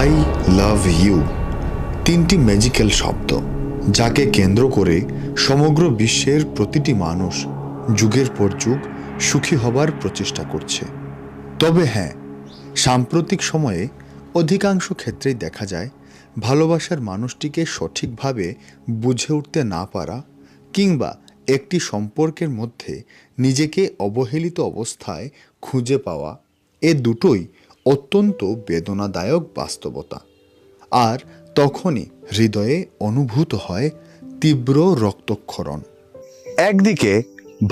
I love you তিনটি magical শব্দ, যাকে কেন্দ্র করে সমগ্র বিশ্বের প্রতিটি মানুষ যুগের পর যুগ সুখী হবার প্রচেষ্টা করছে। তবে হ্যাঁ, সাম্প্রতিক সময়ে অধিকাংশ ক্ষেত্রেই দেখা যায় ভালোবাসার মানুষটিকে সঠিকভাবে বুঝে উঠতে না পারা কিংবা একটি সম্পর্কের মধ্যে নিজেকে অবহেলিত অবস্থায় খুঁজে পাওয়া, এ দুটোই অত্যন্ত বেদনাদায়ক বাস্তবতা। আর তখনই হৃদয়ে অনুভূত হয় তীব্র রক্তক্ষরণ। একদিকে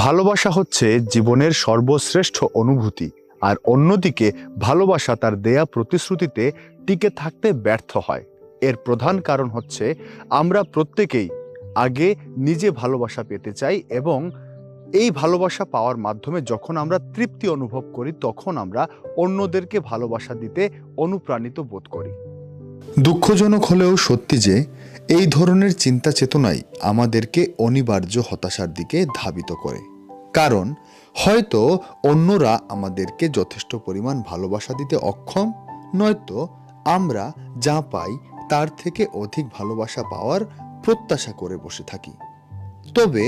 ভালোবাসা হচ্ছে জীবনের সর্বশ্রেষ্ঠ অনুভূতি, আর অন্যদিকে ভালোবাসা তার দেয়া প্রতিশ্রুতিতে টিকে থাকতে ব্যর্থ হয়। এর প্রধান কারণ হচ্ছে আমরা প্রত্যেকেই আগে নিজে ভালোবাসা পেতে চাই, এবং এই ভালোবাসা পাওয়ার মাধ্যমে যখন আমরা তৃপ্তি অনুভব করি তখন আমরা অন্যদেরকে ভালোবাসা দিতে অনুপ্রাণিত বোধ করি। দুঃখজনক হলেও সত্যি যে এই ধরনের চিন্তা চেতনাই আমাদেরকে অনিবার্য হতাশার দিকে ধাবিত করে। কারণ হয়তো অন্যরা আমাদেরকে যথেষ্ট পরিমাণ ভালোবাসা দিতে অক্ষম, নয়তো আমরা যা পাই তার থেকে অধিক ভালোবাসা পাওয়ার প্রত্যাশা করে বসে থাকি। তবে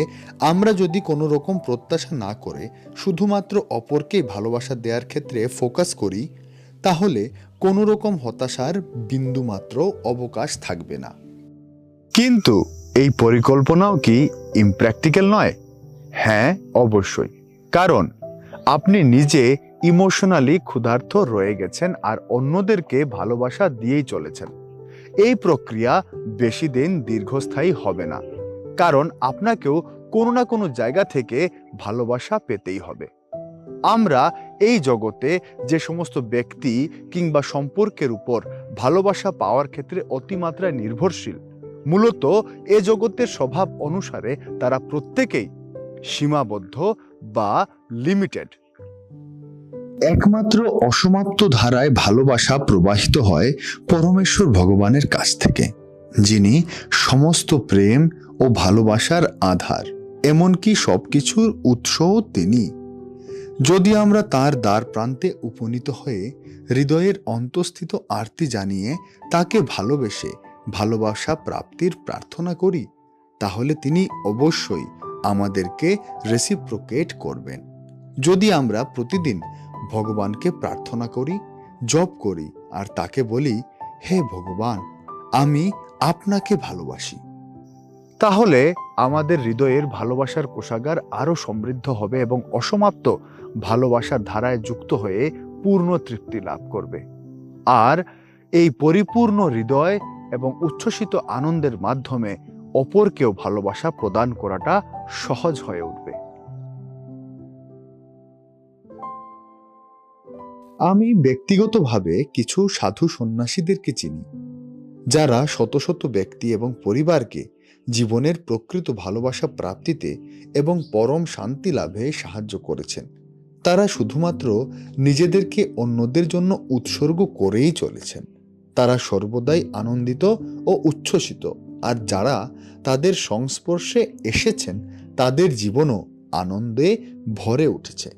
আমরা যদি কোনো রকম প্রত্যাশা না করে শুধুমাত্র অপরকে ভালোবাসা দেওয়ার ক্ষেত্রে ফোকাস করি, তাহলে কোনো রকম হতাশার বিন্দুমাত্র অবকাশ থাকবে না। কিন্তু এই পরিকল্পনাও কি ইমপ্র্যাকটিক্যাল নয়? হ্যাঁ, অবশ্যই। কারণ আপনি নিজে ইমোশনালি ক্ষুধার্ত রয়ে গেছেন আর অন্যদেরকে ভালোবাসা দিয়েই চলেছেন। এই প্রক্রিয়া বেশি দিন দীর্ঘস্থায়ী হবে না, কারণ আপনাকেও কোনো না কোনো জায়গা থেকে ভালোবাসা পেতেই হবে। আমরা এই জগতে যে সমস্ত ব্যক্তি কিংবা সম্পর্কের উপর ভালোবাসা পাওয়ার ক্ষেত্রে অতিমাত্রায় নির্ভরশীল, মূলত এ জগতের স্বভাব অনুসারে তারা প্রত্যেকেই সীমাবদ্ধ বা লিমিটেড। একমাত্র অসমাপ্ত ধারায় ভালোবাসা প্রবাহিত হয় পরমেশ্বর ভগবানের কাছ থেকে, যিনি সমস্ত প্রেম ও ভালোবাসার আধার, এমনকি সবকিছুর উৎসও তিনি। যদি আমরা তার দ্বার প্রান্তে উপনীত হয়ে হৃদয়ের অন্তঃস্থিত আরতি জানিয়ে তাকে ভালোবেসে ভালোবাসা প্রাপ্তির প্রার্থনা করি, তাহলে তিনি অবশ্যই আমাদেরকে রেসিপ্রোকেট করবেন। যদি আমরা প্রতিদিন ভগবানকে প্রার্থনা করি, জপ করি আর তাকে বলি, হে ভগবান, আমি আপনাকে ভালোবাসি, তাহলে আমাদের হৃদয়ের ভালোবাসার কোষাগার আরো সমৃদ্ধ হবে এবং অসমাপ্ত ভালোবাসার ধারায় যুক্ত হয়ে পূর্ণ তৃপ্তি লাভ করবে। আর এই পরিপূর্ণ হৃদয় এবং উচ্ছ্বসিত আনন্দের মাধ্যমে অপরকেও ভালোবাসা প্রদান করাটা সহজ হয়ে উঠবে। আমি ব্যক্তিগতভাবে কিছু সাধু সন্ন্যাসীদেরকে চিনি, যারা শত শত ব্যক্তি এবং পরিবারকে জীবনের প্রকৃত ভালোবাসা প্রাপ্তিতে এবং পরম শান্তি লাভে সাহায্য করেছেন। তারা শুধুমাত্র নিজেদেরকে অন্যদের জন্য উৎসর্গ করেই চলেছেন। তারা সর্বদাই আনন্দিত ও উচ্ছ্বসিত, আর যারা তাদের সংস্পর্শে এসেছেন তাদের জীবনও আনন্দে ভরে উঠেছে।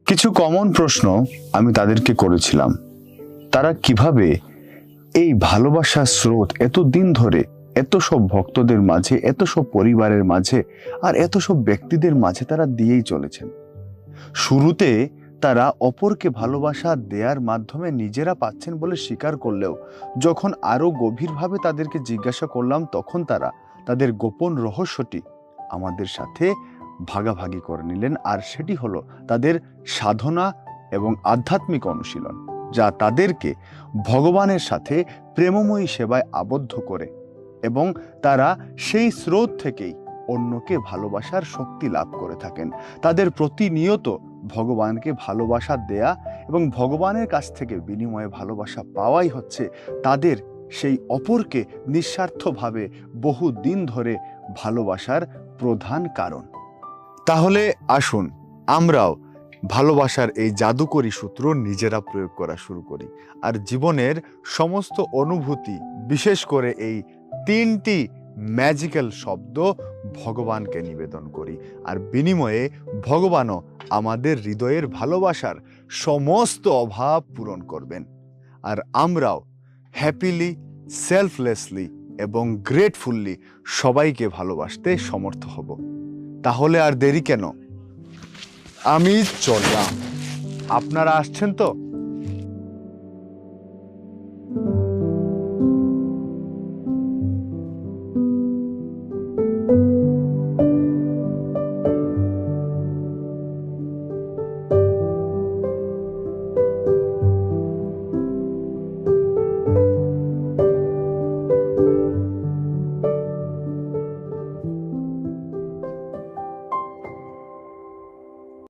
কিছু কমন প্রশ্ন আমি তাদেরকে করেছিলাম, তারা কিভাবে এই ভালোবাসার স্রোত এতদিন ধরে এত সব ভক্তদের মাঝে, এত সব পরিবারের মাঝে আর এত সব ব্যক্তিদের মাঝে তারা দিয়েই চলেছেন। শুরুতে তারা অপরকে ভালোবাসা দেওয়ার মাধ্যমে নিজেরা পাচ্ছেন বলে স্বীকার করলেও যখন আরো গভীরভাবে তাদেরকে জিজ্ঞাসা করলাম, তখন তারা তাদের গোপন রহস্যটি আমাদের সাথে ভাগাভাগি করে নিলেন। আর সেটি হলো তাদের সাধনা এবং আধ্যাত্মিক অনুশীলন, যা তাদেরকে ভগবানের সাথে প্রেমময়ী সেবায় আবদ্ধ করে, এবং তারা সেই স্রোত থেকেই অন্যকে ভালোবাসার শক্তি লাভ করে থাকেন। তাদের প্রতিনিয়ত ভগবানকে ভালোবাসা দেয়া এবং ভগবানের কাছ থেকে বিনিময়ে ভালোবাসা পাওয়াই হচ্ছে তাদের সেই অপরকে নিঃস্বার্থভাবে বহু দিন ধরে ভালোবাসার প্রধান কারণ। তাহলে আসুন আমরাও ভালোবাসার এই জাদুকরী সূত্র নিজেরা প্রয়োগ করা শুরু করি, আর জীবনের সমস্ত অনুভূতি, বিশেষ করে এই তিনটি ম্যাজিক্যাল শব্দ ভগবানকে নিবেদন করি, আর বিনিময়ে ভগবানও আমাদের হৃদয়ের ভালোবাসার সমস্ত অভাব পূরণ করবেন। আর আমরাও হ্যাপিলি, সেলফলেসলি এবং গ্রেটফুললি সবাইকে ভালোবাসতে সমর্থ হব। তাহলে আর দেরি কেন? আমি চললাম। আপনারা আসছেন তো?